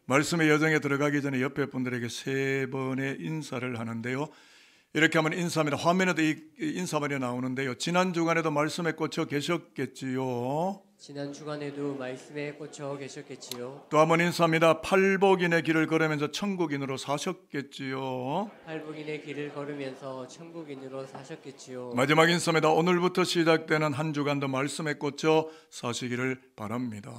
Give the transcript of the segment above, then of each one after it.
말씀의 여정에 들어가기 전에 옆에 분들에게 3번의 인사를 하는데요. 이렇게 하면 인사합니다. 화면에도 이 인사말이 나오는데요. 지난 주간에도 말씀에 꽂혀 계셨겠지요. 지난 주간에도 말씀에 꽂혀 계셨겠지요. 또 한번 인사합니다. 팔복인의 길을 걸으면서 천국인으로 사셨겠지요. 팔복인의 길을 걸으면서 천국인으로 사셨겠지요. 마지막 인사입니다. 오늘부터 시작되는 한 주간도 말씀에 꽂혀 사시기를 바랍니다.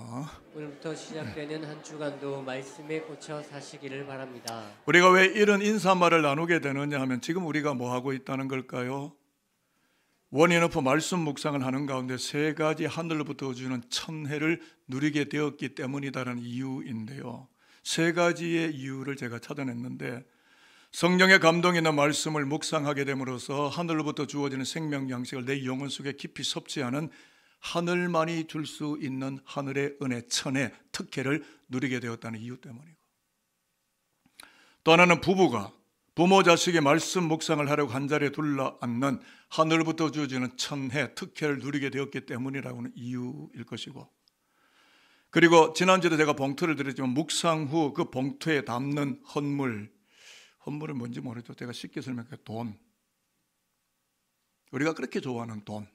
오늘부터 시작되는 한 주간도 말씀에 꽂혀 사시기를 바랍니다. 우리가 왜 이런 인사말을 나누게 되느냐 하면 지금 우리가 뭐 하고 있다는 걸까요? 원인오프 말씀 묵상을 하는 가운데 3가지 하늘로부터 주는 천혜를 누리게 되었기 때문이다라는 이유인데요. 3가지의 이유를 제가 찾아냈는데, 성령의 감동이 있는 말씀을 묵상하게 됨으로써 하늘로부터 주어지는 생명 양식을 내 영혼 속에 깊이 섭취하는 하늘만이 줄 수 있는 하늘의 은혜, 천혜, 특혜를 누리게 되었다는 이유 때문이고, 또 하나는 부부가 부모 자식의 말씀 묵상을 하려고 한자리에 둘러앉는 하늘부터 주어지는 천혜, 특혜를 누리게 되었기 때문이라는 이유일 것이고, 그리고 지난주에 제가 봉투를 드렸지만 묵상 후 그 봉투에 담는 헌물은 뭔지 모르죠. 제가 쉽게 설명할게요. 돈. 우리가 그렇게 좋아하는 돈.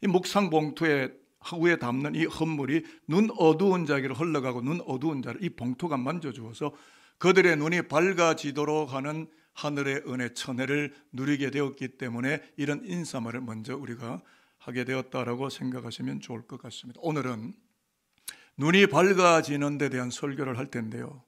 이 묵상 봉투에 후에 담는 이 헌물이 눈 어두운 자에게로 흘러가고 눈 어두운 자를 이 봉투가 만져주어서 그들의 눈이 밝아지도록 하는 하늘의 은혜, 천혜를 누리게 되었기 때문에 이런 인사말을 먼저 우리가 하게 되었다라고 생각하시면 좋을 것 같습니다. 오늘은 눈이 밝아지는 데 대한 설교를 할 텐데요.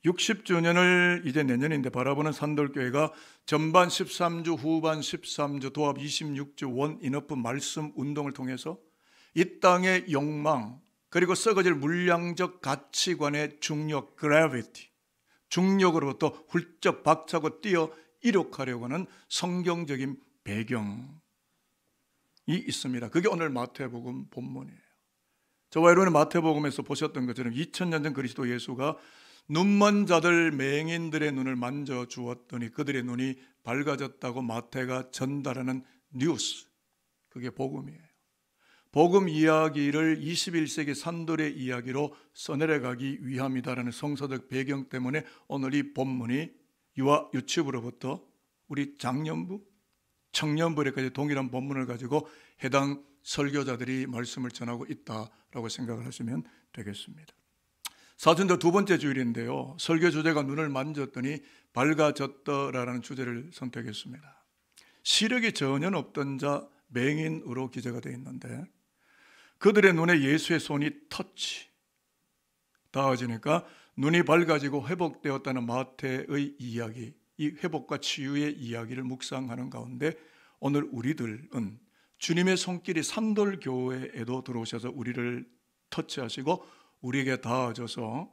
60주년을 이제 내년인데 바라보는 산돌교회가 전반 13주, 후반 13주, 도합 26주 원인오프 말씀 운동을 통해서 이 땅의 욕망, 그리고 썩어질 물량적 가치관의 중력, gravity, 중력으로부터 훌쩍 박차고 뛰어 이룩하려고 하는 성경적인 배경이 있습니다. 그게 오늘 마태복음 본문이에요. 저와 여러분은 마태복음에서 보셨던 것처럼 2000년 전 그리스도 예수가 눈먼 자들, 맹인들의 눈을 만져주었더니 그들의 눈이 밝아졌다고 마태가 전달하는 뉴스, 그게 복음이에요. 복음 이야기를 21세기 산돌의 이야기로 써내려가기 위함이다라는 성서적 배경 때문에 오늘 이 본문이 유아 유치부로부터 우리 장년부, 청년부에까지 동일한 본문을 가지고 해당 설교자들이 말씀을 전하고 있다라고 생각을 하시면 되겠습니다. 사순절 2번째 주일인데요. 설교 주제가 눈을 만졌더니 밝아졌더라는 주제를 선택했습니다. 시력이 전혀 없던 자, 맹인으로 기재가 되어 있는데 그들의 눈에 예수의 손이 터치 닿아지니까 눈이 밝아지고 회복되었다는 마태의 이야기, 이 회복과 치유의 이야기를 묵상하는 가운데 오늘 우리들은 주님의 손길이 산돌교회에도 들어오셔서 우리를 터치하시고 우리에게 닿아져서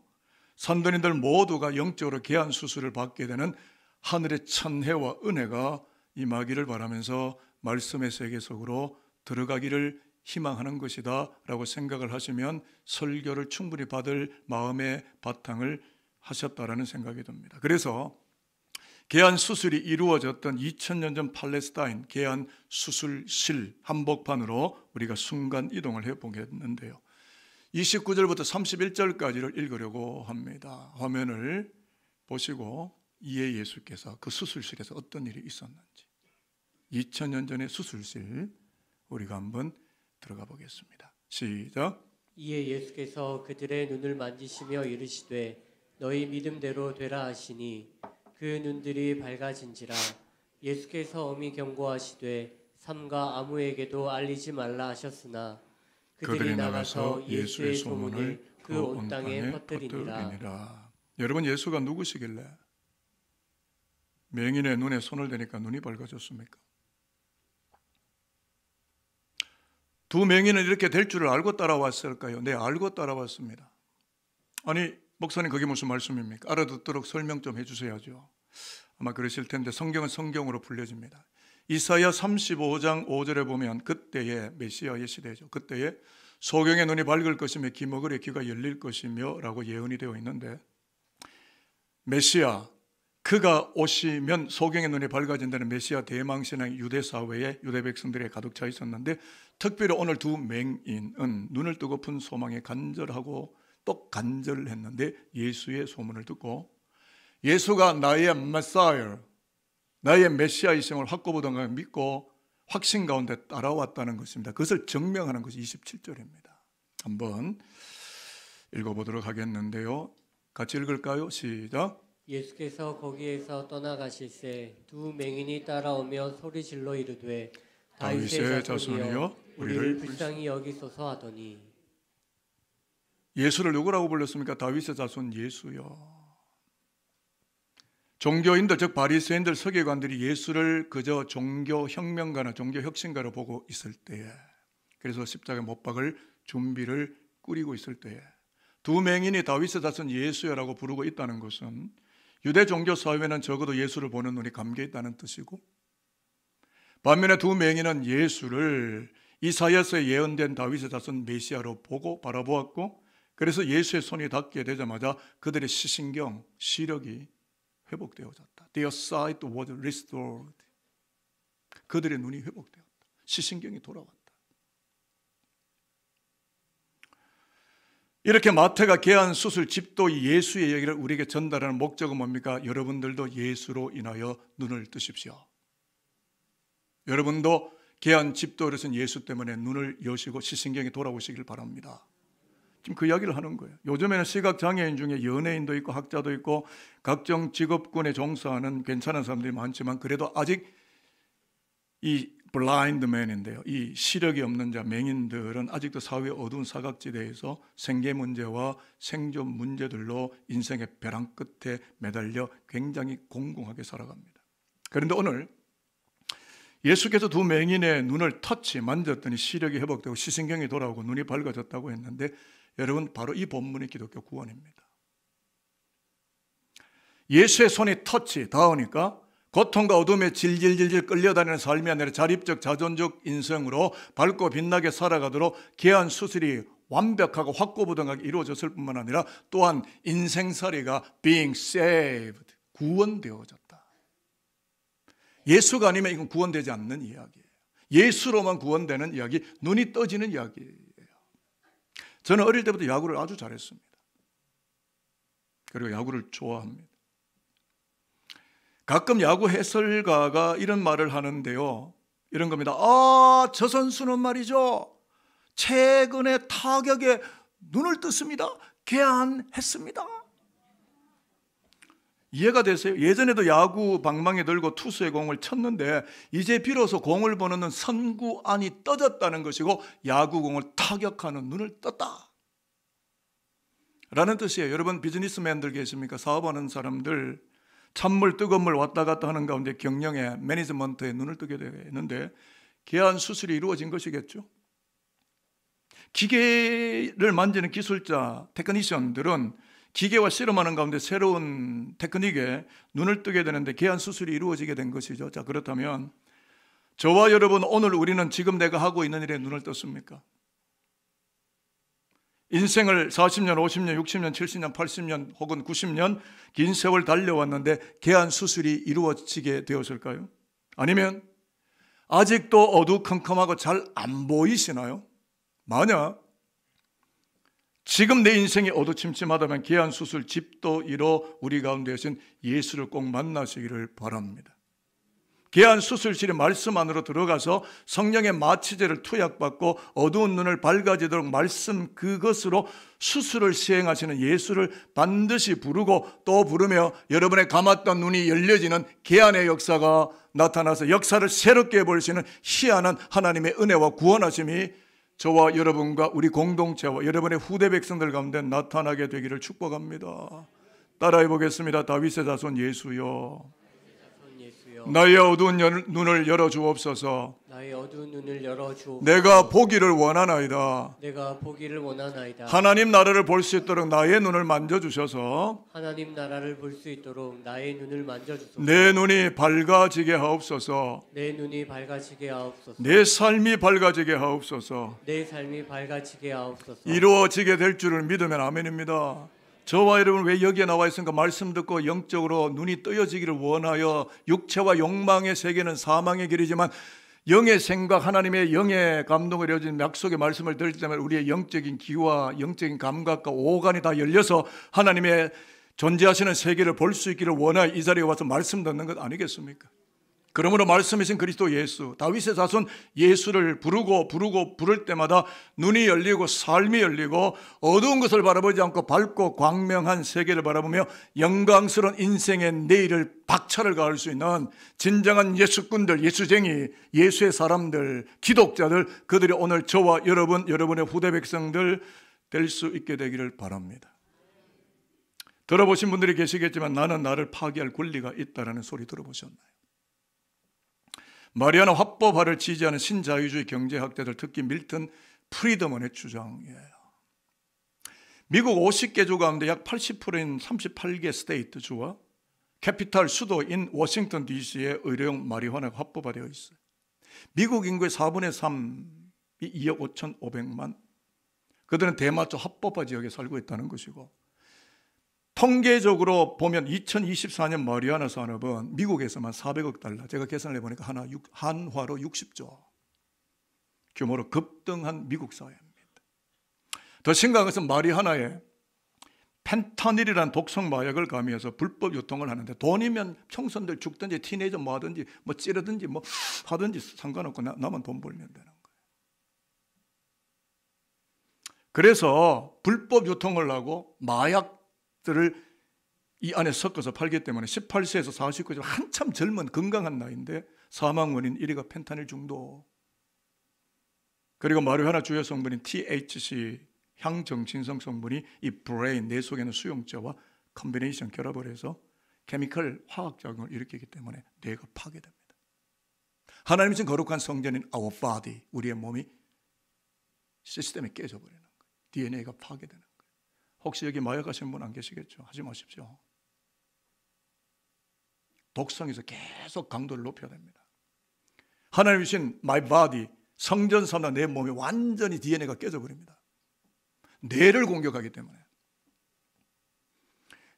산돌인들 모두가 영적으로 개안 수술을 받게 되는 하늘의 천혜와 은혜가 임하기를 바라면서 말씀의 세계 속으로 들어가기를 희망하는 것이다 라고 생각을 하시면 설교를 충분히 받을 마음의 바탕을 하셨다라는 생각이 듭니다. 그래서 개안 수술이 이루어졌던 2000년 전 팔레스타인 개안 수술실 한복판으로 우리가 순간 이동을 해보겠는데요. 29절부터 31절까지를 읽으려고 합니다. 화면을 보시고 이에 예수께서 그 수술실에서 어떤 일이 있었는지 2000년 전의 수술실 우리가 한번 들어가 보겠습니다. 시작. 이에 예수께서 그들의 눈을 만지시며 이르시되 너희 믿음대로 되라 하시니 그 눈들이 밝아진지라. 예수께서 엄히 경고하시되 삼가 아무에게도 알리지 말라 하셨으나 그들이 나가서 예수의 소문을 그 온 땅에 퍼뜨리니라. 여러분, 예수가 누구시길래 맹인의 눈에 손을 대니까 눈이 밝아졌습니까? 두 맹인은 이렇게 될 줄을 알고 따라왔을까요? 네, 알고 따라왔습니다. 아니, 목사님 그게 무슨 말씀입니까? 알아듣도록 설명 좀 해주셔야죠. 아마 그러실 텐데 성경은 성경으로 풀려집니다. 이사야 35장 5절에 보면 그때의 메시아의 시대죠. 그때에 소경의 눈이 밝을 것이며 기먹을의 귀가 열릴 것이며 라고 예언이 되어 있는데 메시아, 그가 오시면 소경의 눈이 밝아진다는 메시아 대망신앙이 유대 사회에 유대 백성들에 가득 차 있었는데 특별히 오늘 두 맹인은 눈을 뜨고픈 소망에 간절하고 또 간절했는데 예수의 소문을 듣고 예수가 나의 메시아, 나의 메시아이심을 확고부동하게 믿고 확신 가운데 따라왔다는 것입니다. 그것을 증명하는 것이 27절입니다. 한번 읽어보도록 하겠는데요. 같이 읽을까요? 시작. 예수께서 거기에서 떠나가실새 두 맹인이 따라오며 소리질러 이르되 다윗의 자손이여 우리를 불쌍히 여기소서 하더니. 예수를 누구라고 불렀습니까? 다윗의 자손 예수요. 종교인들 즉 바리새인들 서기관들이 예수를 그저 종교 혁명가나 종교 혁신가로 보고 있을 때에, 그래서 십자가에 못 박을 준비를 꾸리고 있을 때에 두 맹인이 다윗의 자손 예수야라고 부르고 있다는 것은 유대 종교 사회는 적어도 예수를 보는 눈이 감겨 있다는 뜻이고, 반면에 두 맹인은 예수를 이사야서에 예언된 다윗의 자손 메시아로 보고 바라보았고, 그래서 예수의 손이 닿게 되자마자 그들의 시신경, 시력이 회복되어졌다. Their sight was restored. 그들의 눈이 회복되었다. 시신경이 돌아왔다. 이렇게 마태가 개한 수술 집도의 예수의 얘기를 우리에게 전달하는 목적은 뭡니까? 여러분들도 예수로 인하여 눈을 뜨십시오. 여러분도 개한 집도에서는 예수 때문에 눈을 여시고 시신경이 돌아오시길 바랍니다. 지금 그 이야기를 하는 거예요. 요즘에는 시각장애인 중에 연예인도 있고 학자도 있고 각종 직업군에 종사하는 괜찮은 사람들이 많지만, 그래도 아직 이 블라인드맨인데요, 이 시력이 없는 자, 맹인들은 아직도 사회의 어두운 사각지대에서 생계 문제와 생존 문제들로 인생의 벼랑 끝에 매달려 굉장히 공공하게 살아갑니다. 그런데 오늘 예수께서 두 맹인의 눈을 터치, 만졌더니 시력이 회복되고 시신경이 돌아오고 눈이 밝아졌다고 했는데, 여러분, 바로 이 본문이 기독교 구원입니다. 예수의 손이 터치, 닿으니까 고통과 어둠에 질질질질 끌려다니는 삶이 아니라 자립적 자존적 인생으로 밝고 빛나게 살아가도록 귀한 수술이 완벽하고 확고부동하게 이루어졌을 뿐만 아니라 또한 인생살이가 being saved, 구원되어졌다. 예수가 아니면 이건 구원되지 않는 이야기예요. 예수로만 구원되는 이야기, 눈이 떠지는 이야기예요. 저는 어릴 때부터 야구를 아주 잘했습니다. 그리고 야구를 좋아합니다. 가끔 야구 해설가가 이런 말을 하는데요, 이런 겁니다. 저 선수는 말이죠, 최근에 타격에 눈을 떴습니다. 개안했습니다. 이해가 되세요? 예전에도 야구 방망이 들고 투수의 공을 쳤는데 이제 비로소 공을 보는 눈, 선구 안이 떠졌다는 것이고 야구공을 타격하는 눈을 떴다 라는 뜻이에요. 여러분, 비즈니스맨들 계십니까? 사업하는 사람들, 찬물 뜨거운 물 왔다 갔다 하는 가운데 경영에, 매니지먼트에 눈을 뜨게 되는데 개안 수술이 이루어진 것이겠죠. 기계를 만지는 기술자, 테크니션들은 기계와 실험하는 가운데 새로운 테크닉에 눈을 뜨게 되는데 개안 수술이 이루어지게 된 것이죠. 자, 그렇다면 저와 여러분, 오늘 우리는 지금 내가 하고 있는 일에 눈을 떴습니까? 인생을 40년, 50년, 60년, 70년, 80년 혹은 90년 긴 세월 달려왔는데 개안 수술이 이루어지게 되었을까요? 아니면 아직도 어두컴컴하고 잘 안 보이시나요? 만약 지금 내 인생이 어두침침하다면 개안 수술 집도 이뤄 우리 가운데 계신 예수를 꼭 만나시기를 바랍니다. 개안 수술실의 말씀 안으로 들어가서 성령의 마취제를 투약받고 어두운 눈을 밝아지도록 말씀 그것으로 수술을 시행하시는 예수를 반드시 부르고 또 부르며 여러분의 감았던 눈이 열려지는 개안의 역사가 나타나서 역사를 새롭게 해보시는 희한한 하나님의 은혜와 구원하심이 저와 여러분과 우리 공동체와 여러분의 후대 백성들 가운데 나타나게 되기를 축복합니다. 따라해 보겠습니다. 다윗의 자손 예수여, 나의 어두운 눈을 열어주옵소서. 나의 어두운 눈을 열어주옵소서. 내가 보기를 원하나이다. 내가 보기를 원하나이다. 하나님 나라를 볼 수 있도록 나의 눈을 만져주셔서 하나님 나라를 볼 수 있도록 나의 눈을 만져주소서. 내 눈이 밝아지게 하옵소서. 내 눈이 밝아지게 하옵소서. 내 삶이 밝아지게 하옵소서. 내 삶이 밝아지게 하옵소서. 이루어지게 될 줄을 믿으면 아멘입니다. 저와 여러분 왜 여기에 나와 있습니까? 말씀 듣고 영적으로 눈이 떠여지기를 원하여 육체와 욕망의 세계는 사망의 길이지만 영의 생각, 하나님의 영의 감동을 이루어진 약속의 말씀을 들을 때마다 우리의 영적인 귀와 영적인 감각과 오간이 다 열려서 하나님의 존재하시는 세계를 볼 수 있기를 원하여 이 자리에 와서 말씀 듣는 것 아니겠습니까? 그러므로 말씀이신 그리스도 예수, 다윗의 자손 예수를 부를 때마다 눈이 열리고 삶이 열리고 어두운 것을 바라보지 않고 밝고 광명한 세계를 바라보며 영광스러운 인생의 내일을 박차를 가할 수 있는 진정한 예수꾼들, 예수쟁이, 예수의 사람들, 기독자들, 그들이 오늘 저와 여러분, 여러분의 후대 백성들 될 수 있게 되기를 바랍니다. 들어보신 분들이 계시겠지만 나는 나를 파괴할 권리가 있다라는 소리 들어보셨나요? 마리아나 화법화를 지지하는 신자유주의 경제학자들, 특히 밀턴 프리드먼의 주장이에요. 미국 50개 주 가운데 약 80%인 38개 스테이트 주와 캐피탈 수도인 워싱턴 DC에 의료용 마리화나가 합법화되어 있어요. 미국 인구의 4분의 3이 2억 5,500만, 그들은 대마초 합법화 지역에 살고 있다는 것이고, 통계적으로 보면 2024년 마리화나 산업은 미국에서만 400억 달러, 제가 계산을 해보니까 한화로 60조 규모로 급등한 미국 사회입니다. 더 심각한 것은 마리화나에 펜타닐이라는 독성 마약을 가미해서 불법 유통을 하는데, 돈이면 청소년들 죽든지 티네이저 뭐 하든지 뭐 찌르든지 뭐 하든지 상관없고 나만 돈 벌면 되는 거예요. 그래서 불법 유통을 하고 마약들을 이 안에 섞어서 팔기 때문에 18세에서 49세 한참 젊은 건강한 나이인데 사망 원인 1위가 펜타닐 중독, 그리고 마리화나 주요 성분인 THC 향정신성 성분이 이 브레인, 뇌 속에 있는 수용자와 컨비네이션 결합을 해서 케미컬 화학작용을 일으키기 때문에 뇌가 파괴됩니다. 하나님이 신 거룩한 성전인 our body, 우리의 몸이 시스템이 깨져버리는 거예요. DNA가 파괴되는 거예요. 혹시 여기 마약 하시는 분 안 계시겠죠? 하지 마십시오. 독성에서 계속 강도를 높여야 됩니다. 하나님이 주신 my body, 성전 삼는 내 몸이 완전히 DNA가 깨져버립니다. 뇌를 공격하기 때문에.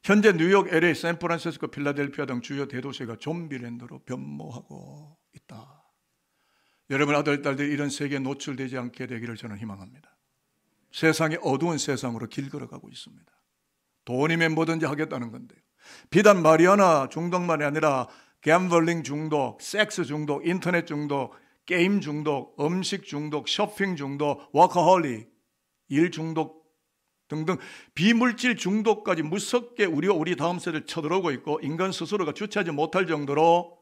현재 뉴욕, LA, 샌프란시스코, 필라델피아 등 주요 대도시가 좀비랜드로 변모하고 있다. 여러분 아들, 딸들이 이런 세계에 노출되지 않게 되기를 저는 희망합니다. 세상이 어두운 세상으로 길걸어가고 있습니다. 돈이면 뭐든지 하겠다는 건데요. 비단 마리화나 중독만이 아니라 갬블링 중독, 섹스 중독, 인터넷 중독, 게임 중독, 음식 중독, 쇼핑 중독, 워커홀릭, 일 중독 등등 비물질 중독까지 무섭게 우리와 우리 다음 세대를 쳐들어오고 있고, 인간 스스로가 주체하지 못할 정도로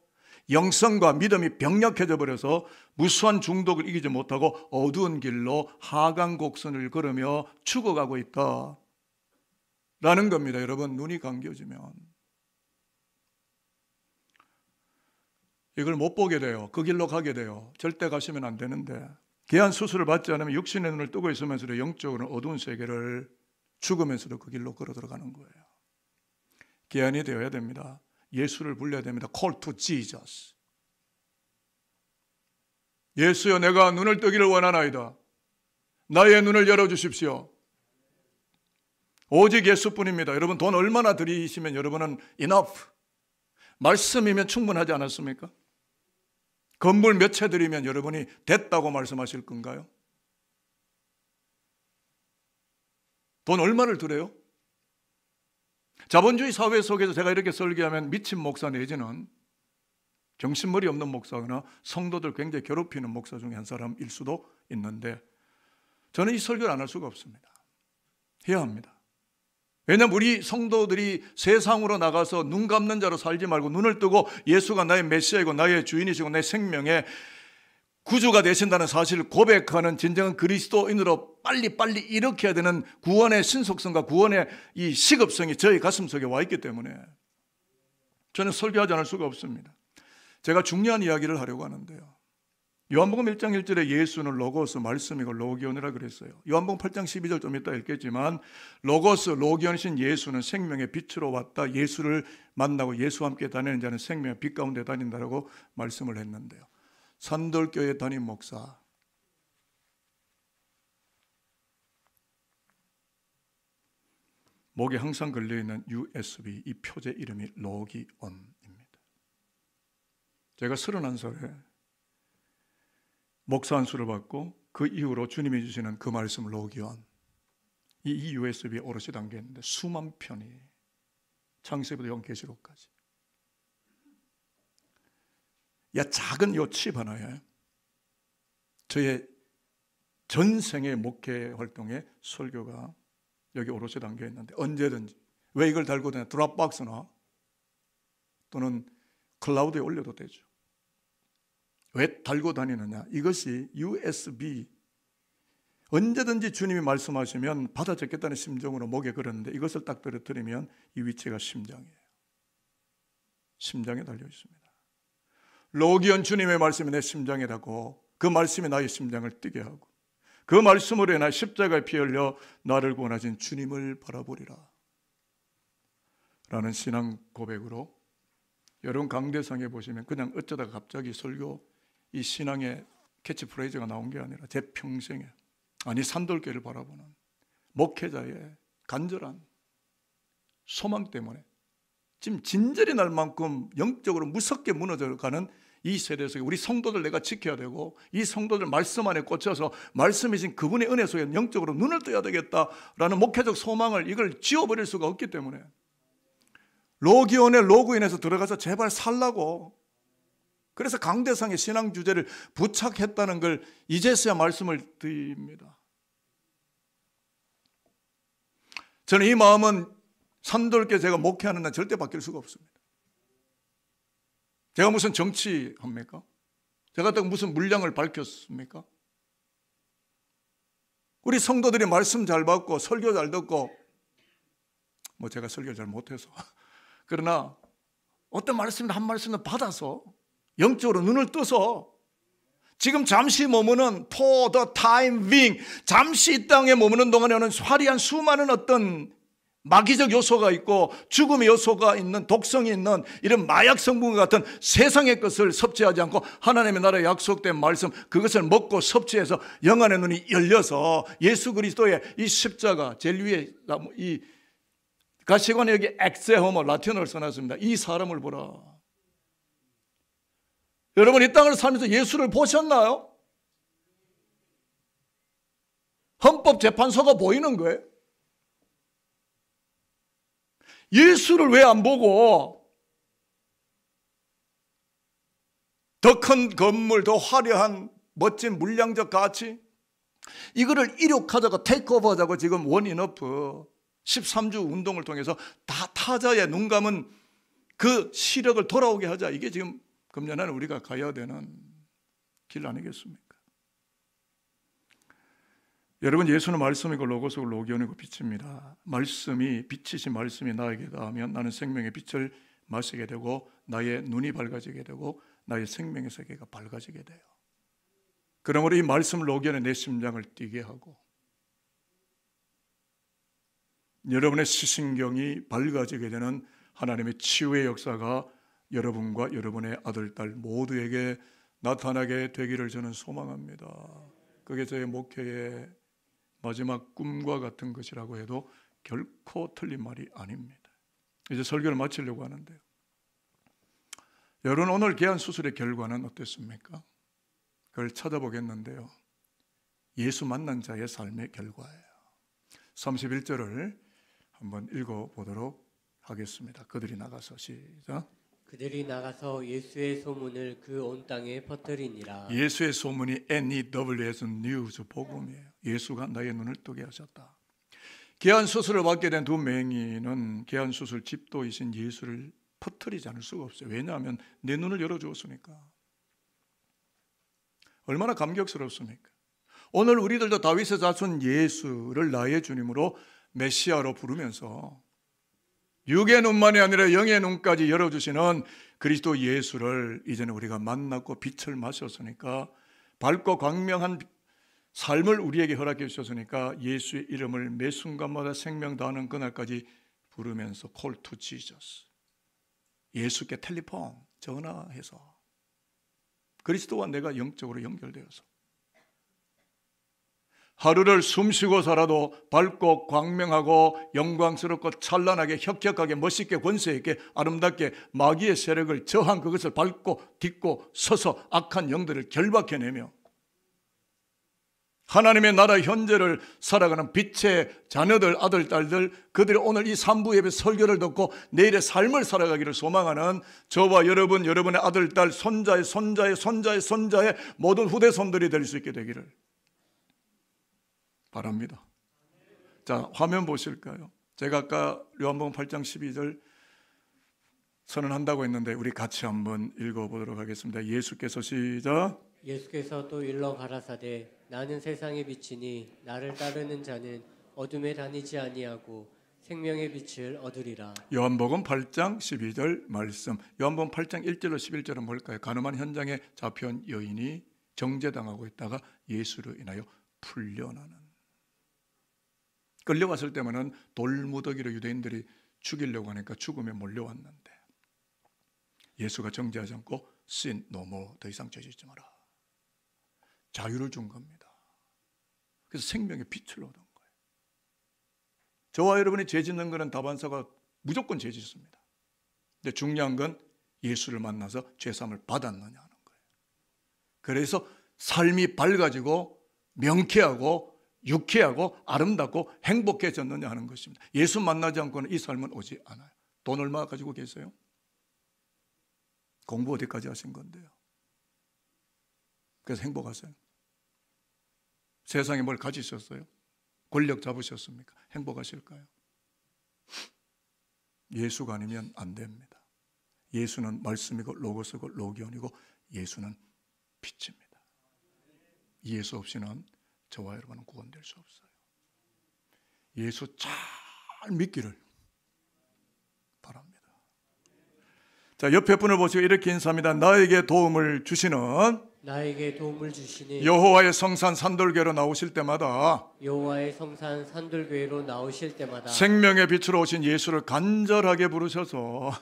영성과 믿음이 병약해져 버려서 무수한 중독을 이기지 못하고 어두운 길로 하강 곡선을 걸으며 죽어가고 있다 라는 겁니다. 여러분, 눈이 감겨지면 이걸 못 보게 돼요. 그 길로 가게 돼요. 절대 가시면 안 되는데, 귀한 수술을 받지 않으면 육신의 눈을 뜨고 있으면서도 영적으로는 어두운 세계를 죽으면서도 그 길로 걸어 들어가는 거예요. 귀한이 되어야 됩니다. 예수를 불러야 됩니다. Call to Jesus. 예수여, 내가 눈을 뜨기를 원하나이다. 나의 눈을 열어주십시오. 오직 예수뿐입니다. 여러분, 돈 얼마나 들이시면 여러분은 enough, 말씀이면 충분하지 않았습니까? 건물 몇 채 드리면 여러분이 됐다고 말씀하실 건가요? 돈 얼마를 드려요? 자본주의 사회 속에서 제가 이렇게 설교하면 미친 목사 내지는 정신머리 없는 목사거나 성도들 굉장히 괴롭히는 목사 중에 한 사람일 수도 있는데, 저는 이 설교를 안 할 수가 없습니다. 해야 합니다. 왜냐하면 우리 성도들이 세상으로 나가서 눈 감는 자로 살지 말고 눈을 뜨고 예수가 나의 메시아이고 나의 주인이시고 내 생명의 구주가 되신다는 사실을 고백하는 진정한 그리스도인으로 빨리빨리 일으켜야 되는 구원의 신속성과 구원의 이 시급성이 저희 가슴속에 와 있기 때문에 저는 설교하지 않을 수가 없습니다. 제가 중요한 이야기를 하려고 하는데요. 요한복음 1장 1절에 예수는 로고스, 말씀이고 로기온이라 그랬어요. 요한복음 8장 12절 좀 이따 읽겠지만, 로고스, 로기온이신 예수는 생명의 빛으로 왔다. 예수를 만나고 예수와 함께 다니는 자는 생명의 빛 가운데 다닌다라고 말씀을 했는데요. 산돌교회 담임 목사, 목에 항상 걸려있는 USB, 이 표제 이름이 로기온입니다. 제가 31살에 목사 안수를 받고 그 이후로 주님이 주시는 그 말씀 로기온, 이 USB에 오롯이 담겨있는데 수만 편이, 창세기부터 요한계시록까지. 작은 요 칩 하나에 저의 전생의 목회 활동의 설교가 여기 오롯이 담겨있는데 언제든지, 왜 이걸 달고 다니냐, 드랍박스나 또는 클라우드에 올려도 되죠. 왜 달고 다니느냐, 이것이 USB, 언제든지 주님이 말씀하시면 받아 적겠다는 심정으로 목에 걸었는데 이것을 딱 떨어뜨리면 이 위치가 심장이에요. 심장에 달려 있습니다. 로기온 주님의 말씀이 내 심장에 닿고 그 말씀이 나의 심장을 뛰게 하고 그 말씀으로 인하여 십자가에 피 흘려 나를 구원하신 주님을 바라보리라 라는 신앙 고백으로, 여러분 강대상에 보시면 그냥 어쩌다가 갑자기 설교 이 신앙의 캐치프레이즈가 나온 게 아니라 제 평생에, 아니 산돌교를 바라보는 목회자의 간절한 소망 때문에 지금 진절이 날 만큼 영적으로 무섭게 무너져가는 이 세대 속에 우리 성도들 내가 지켜야 되고, 이 성도들 말씀 안에 꽂혀서 말씀이신 그분의 은혜 속에 영적으로 눈을 떠야 되겠다라는 목회적 소망을, 이걸 지워버릴 수가 없기 때문에 로기온의 로그인에서 들어가서 제발 살라고, 그래서 강대상의 신앙 주제를 부착했다는 걸 이제서야 말씀을 드립니다. 저는 이 마음은 산돌교 제가 목회하는 날 절대 바뀔 수가 없습니다. 제가 무슨 정치합니까? 제가 또 무슨 물량을 밝혔습니까? 우리 성도들이 말씀 잘 받고 설교 잘 듣고, 제가 설교 잘 못해서 그러나 어떤 말씀을 한 말씀을 받아서 영적으로 눈을 떠서 지금 잠시 머무는 for the time being, 잠시 이 땅에 머무는 동안에는 화려한 수많은 어떤 마귀적 요소가 있고 죽음의 요소가 있는, 독성이 있는 이런 마약 성분 같은 세상의 것을 섭취하지 않고 하나님의 나라에 약속된 말씀, 그것을 먹고 섭취해서 영안의 눈이 열려서 예수 그리스도의 이 십자가 제일 위에 이 가시관에 여기 엑세호모 라틴어를 써놨습니다. 이 사람을 보라. 여러분 이 땅을 살면서 예수를 보셨나요? 헌법재판소가 보이는 거예요. 예수를 왜 안 보고 더 큰 건물, 더 화려한 멋진 물량적 가치, 이거를 이륙하자고 테이크오버하자고 지금 원인어프 13주 운동을 통해서 다 타자의 눈 감은 그 시력을 돌아오게 하자, 이게 지금 금년에는 우리가 가야 되는 길 아니겠습니까? 여러분 예수는 말씀이고 로고스고 로기온이고 빛입니다. 말씀이, 빛이신 말씀이 나에게 닿으면 나는 생명의 빛을 마시게 되고 나의 눈이 밝아지게 되고 나의 생명의 세계가 밝아지게 돼요. 그러므로 이 말씀 로기온에 내 심장을 뛰게 하고 여러분의 시신경이 밝아지게 되는 하나님의 치유의 역사가 여러분과 여러분의 아들, 딸 모두에게 나타나게 되기를 저는 소망합니다. 그게 저의 목회의 마지막 꿈과 같은 것이라고 해도 결코 틀린 말이 아닙니다. 이제 설교를 마치려고 하는데요. 여러분 오늘 개안 수술의 결과는 어땠습니까? 그걸 찾아보겠는데요. 예수 만난 자의 삶의 결과예요. 31절을 한번 읽어보도록 하겠습니다. 그들이 나가서 시작. 그들이 나가서 예수의 소문을 그 온 땅에 퍼뜨리니라. 예수의 소문이 NEWS 뉴스 복음이에요. 예수가 나의 눈을 뜨게 하셨다. 개안 수술을 받게 된 두 맹인은 개안 수술 집도이신 예수를 퍼뜨리지 않을 수가 없어요. 왜냐하면 내 눈을 열어주었으니까. 얼마나 감격스럽습니까? 오늘 우리들도 다윗의 자손 예수를 나의 주님으로 메시아로 부르면서 육의 눈만이 아니라 영의 눈까지 열어주시는 그리스도 예수를 이제는 우리가 만났고 빛을 마셨으니까, 밝고 광명한 삶을 우리에게 허락해 주셨으니까 예수의 이름을 매 순간마다 생명 다하는 그날까지 부르면서 call to Jesus, 예수께 텔레폰 전화해서 그리스도와 내가 영적으로 연결되어서 하루를 숨쉬고 살아도 밝고 광명하고 영광스럽고 찬란하게 혁혁하게 멋있게 권세 있게 아름답게 마귀의 세력을 저항, 그것을 밟고 딛고 서서 악한 영들을 결박해내며 하나님의 나라 현재를 살아가는 빛의 자녀들, 아들, 딸들, 그들이 오늘 이 3부 예배 설교를 듣고 내일의 삶을 살아가기를 소망하는 저와 여러분, 여러분의 아들, 딸, 손자의 손자의 손자의 손자의 모든 후대손들이 될 수 있게 되기를 바랍니다. 자, 화면 보실까요? 제가 아까 요한복음 8장 12절 선언한다고 했는데 우리 같이 한번 읽어보도록 하겠습니다. 예수께서 시작. 예수께서 또 일러 가라사대 나는 세상의 빛이니 나를 따르는 자는 어둠에 다니지 아니하고 생명의 빛을 얻으리라. 요한복음 8장 12절 말씀. 요한복음 8장 1절로 11절은 뭘까요? 가늠한 현장에 잡혀온 여인이 정죄당하고 있다가 예수로 인하여 풀려나는. 끌려왔을 때면은 돌무더기로 유대인들이 죽이려고 하니까 죽음에 몰려왔는데 예수가 정죄하지 않고 sin no more, 더 이상 죄짓지 마라. 자유를 준 겁니다. 그래서 생명의 빛을 얻은 거예요. 저와 여러분이 죄 짓는 것은 다반사가 무조건 죄 짓습니다. 근데 중요한 건 예수를 만나서 죄사함을 받았느냐 하는 거예요. 그래서 삶이 밝아지고 명쾌하고 유쾌하고 아름답고 행복해졌느냐 하는 것입니다. 예수 만나지 않고는 이 삶은 오지 않아요. 돈 얼마 가지고 계세요? 공부 어디까지 하신 건데요? 그래서 행복하세요? 세상에 뭘 가지셨어요? 권력 잡으셨습니까? 행복하실까요? 예수가 아니면 안 됩니다. 예수는 말씀이고 로고스고 로기온이고 예수는 빛입니다. 예수 없이는 저와 여러분은 구원될 수 없어요. 예수 잘 믿기를 바랍니다. 자, 옆에 분을 보시고 이렇게 인사합니다. 나에게 도움을 주시는 여호와의 성산 산돌교회로 나오실 때마다 생명의 빛으로 오신 예수를 간절하게 부르셔서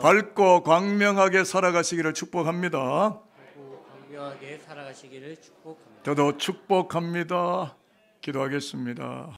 밝고 광명하게 살아가시기를 축복합니다. 저도 축복합니다. 기도하겠습니다.